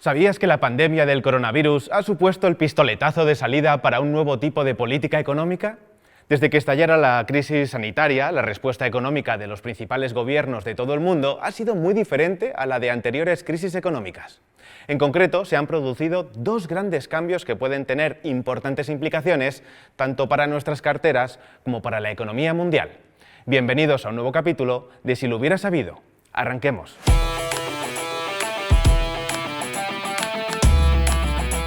¿Sabías que la pandemia del coronavirus ha supuesto el pistoletazo de salida para un nuevo tipo de política económica? Desde que estallara la crisis sanitaria, la respuesta económica de los principales gobiernos de todo el mundo ha sido muy diferente a la de anteriores crisis económicas. En concreto, se han producido dos grandes cambios que pueden tener importantes implicaciones tanto para nuestras carteras como para la economía mundial. Bienvenidos a un nuevo capítulo de Si lo hubiera sabido. Arranquemos.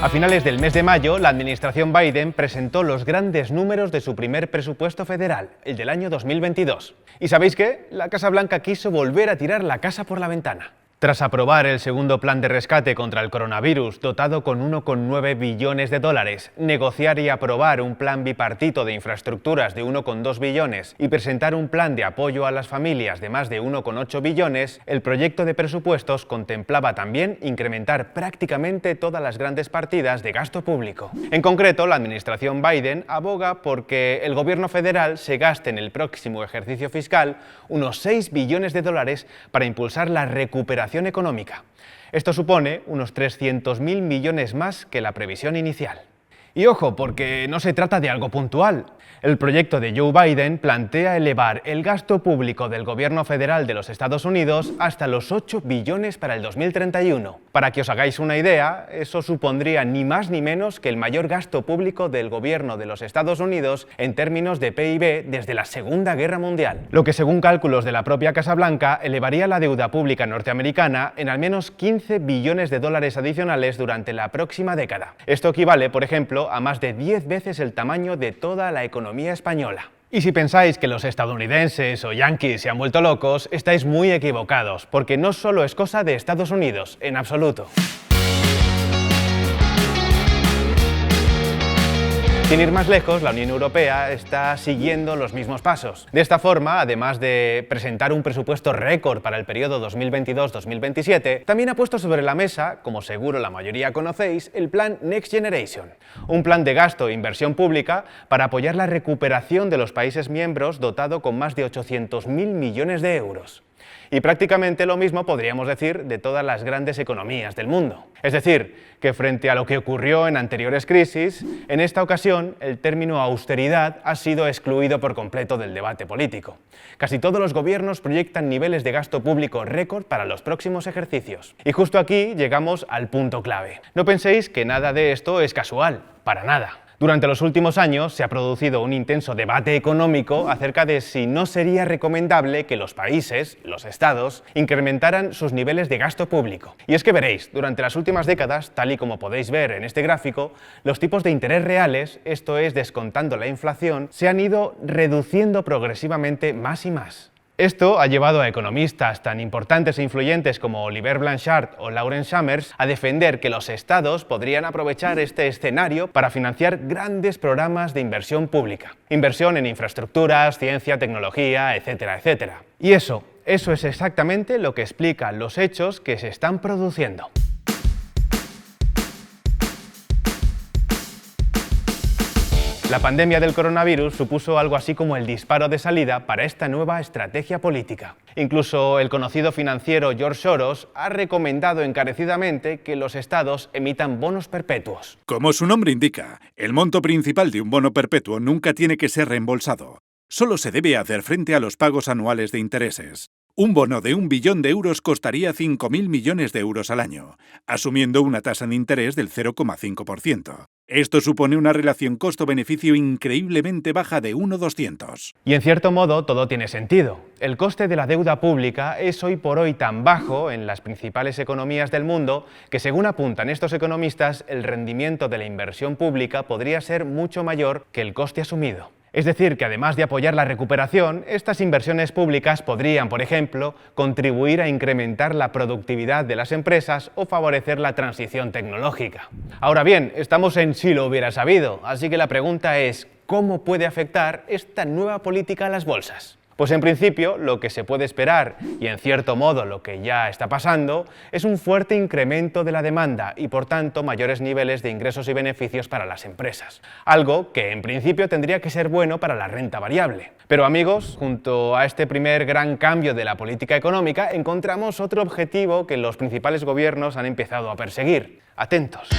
A finales del mes de mayo, la administración Biden presentó los grandes números de su primer presupuesto federal, el del año 2022. ¿Y sabéis qué? La Casa Blanca quiso volver a tirar la casa por la ventana. Tras aprobar el segundo plan de rescate contra el coronavirus, dotado con 1,9 billones de dólares, negociar y aprobar un plan bipartito de infraestructuras de 1,2 billones y presentar un plan de apoyo a las familias de más de 1,8 billones, el proyecto de presupuestos contemplaba también incrementar prácticamente todas las grandes partidas de gasto público. En concreto, la administración Biden aboga por que el gobierno federal se gaste en el próximo ejercicio fiscal unos 6 billones de dólares para impulsar la recuperación económica. Esto supone unos 300.000 millones más que la previsión inicial. Y ojo, porque no se trata de algo puntual. El proyecto de Joe Biden plantea elevar el gasto público del gobierno federal de los Estados Unidos hasta los 8 billones para el 2031. Para que os hagáis una idea, eso supondría ni más ni menos que el mayor gasto público del gobierno de los Estados Unidos en términos de PIB desde la Segunda Guerra Mundial. Lo que, según cálculos de la propia Casa Blanca, elevaría la deuda pública norteamericana en al menos 15 billones de dólares adicionales durante la próxima década. Esto equivale, por ejemplo, a más de 10 veces el tamaño de toda la economía española. Y si pensáis que los estadounidenses o yanquis se han vuelto locos, estáis muy equivocados, porque no solo es cosa de Estados Unidos, en absoluto. Sin ir más lejos, la Unión Europea está siguiendo los mismos pasos. De esta forma, además de presentar un presupuesto récord para el periodo 2022-2027, también ha puesto sobre la mesa, como seguro la mayoría conocéis, el plan Next Generation, un plan de gasto e inversión pública para apoyar la recuperación de los países miembros dotado con más de 800.000 millones de euros. Y prácticamente lo mismo podríamos decir de todas las grandes economías del mundo. Es decir, que frente a lo que ocurrió en anteriores crisis, en esta ocasión el término austeridad ha sido excluido por completo del debate político. Casi todos los gobiernos proyectan niveles de gasto público récord para los próximos ejercicios. Y justo aquí llegamos al punto clave. No penséis que nada de esto es casual, para nada. Durante los últimos años se ha producido un intenso debate económico acerca de si no sería recomendable que los países, los estados, incrementaran sus niveles de gasto público. Y es que veréis, durante las últimas décadas, tal y como podéis ver en este gráfico, los tipos de interés reales, esto es, descontando la inflación, se han ido reduciendo progresivamente más y más. Esto ha llevado a economistas tan importantes e influyentes como Oliver Blanchard o Lawrence Summers a defender que los estados podrían aprovechar este escenario para financiar grandes programas de inversión pública. Inversión en infraestructuras, ciencia, tecnología, etcétera, etcétera. Y eso es exactamente lo que explican los hechos que se están produciendo. La pandemia del coronavirus supuso algo así como el disparo de salida para esta nueva estrategia política. Incluso el conocido financiero George Soros ha recomendado encarecidamente que los estados emitan bonos perpetuos. Como su nombre indica, el monto principal de un bono perpetuo nunca tiene que ser reembolsado. Solo se debe hacer frente a los pagos anuales de intereses. Un bono de 1 billón de euros costaría 5.000 millones de euros al año, asumiendo una tasa de interés del 0,5%. Esto supone una relación costo-beneficio increíblemente baja de 1,200. Y en cierto modo todo tiene sentido. El coste de la deuda pública es hoy por hoy tan bajo en las principales economías del mundo que, según apuntan estos economistas, el rendimiento de la inversión pública podría ser mucho mayor que el coste asumido. Es decir, que además de apoyar la recuperación, estas inversiones públicas podrían, por ejemplo, contribuir a incrementar la productividad de las empresas o favorecer la transición tecnológica. Ahora bien, estamos en Si lo hubiera sabido, así que la pregunta es, ¿cómo puede afectar esta nueva política a las bolsas? Pues en principio lo que se puede esperar, y en cierto modo lo que ya está pasando, es un fuerte incremento de la demanda y por tanto mayores niveles de ingresos y beneficios para las empresas. Algo que en principio tendría que ser bueno para la renta variable. Pero amigos, junto a este primer gran cambio de la política económica encontramos otro objetivo que los principales gobiernos han empezado a perseguir. Atentos.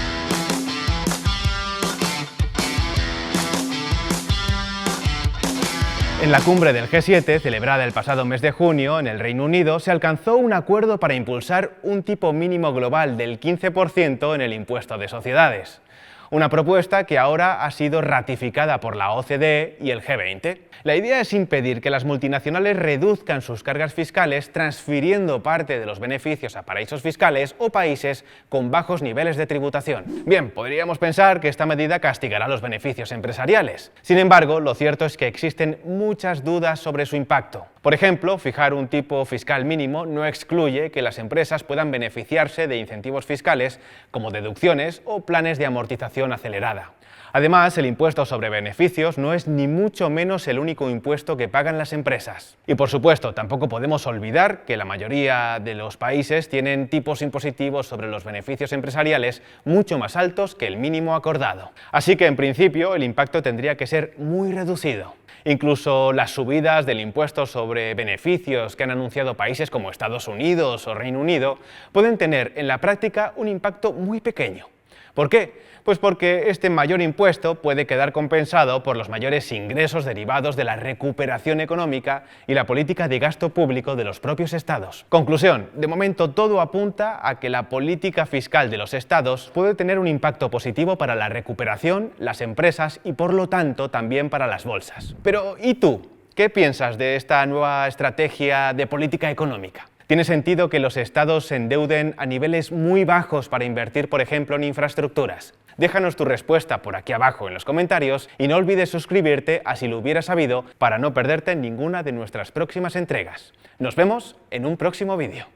En la cumbre del G7, celebrada el pasado mes de junio en el Reino Unido, se alcanzó un acuerdo para impulsar un tipo mínimo global del 15% en el impuesto de sociedades. Una propuesta que ahora ha sido ratificada por la OCDE y el G20. La idea es impedir que las multinacionales reduzcan sus cargas fiscales transfiriendo parte de los beneficios a paraísos fiscales o países con bajos niveles de tributación. Bien, podríamos pensar que esta medida castigará los beneficios empresariales. Sin embargo, lo cierto es que existen muchas dudas sobre su impacto. Por ejemplo, fijar un tipo fiscal mínimo no excluye que las empresas puedan beneficiarse de incentivos fiscales como deducciones o planes de amortización acelerada. Además, el impuesto sobre beneficios no es ni mucho menos el único impuesto que pagan las empresas. Y por supuesto, tampoco podemos olvidar que la mayoría de los países tienen tipos impositivos sobre los beneficios empresariales mucho más altos que el mínimo acordado. Así que en principio el impacto tendría que ser muy reducido. Incluso las subidas del impuesto sobre beneficios que han anunciado países como Estados Unidos o Reino Unido pueden tener en la práctica un impacto muy pequeño. ¿Por qué? Pues porque este mayor impuesto puede quedar compensado por los mayores ingresos derivados de la recuperación económica y la política de gasto público de los propios estados. Conclusión, de momento todo apunta a que la política fiscal de los estados puede tener un impacto positivo para la recuperación, las empresas y por lo tanto también para las bolsas. Pero ¿y tú? ¿Qué piensas de esta nueva estrategia de política económica? ¿Tiene sentido que los estados se endeuden a niveles muy bajos para invertir, por ejemplo, en infraestructuras? Déjanos tu respuesta por aquí abajo en los comentarios y no olvides suscribirte a Si lo hubieras sabido para no perderte ninguna de nuestras próximas entregas. Nos vemos en un próximo vídeo.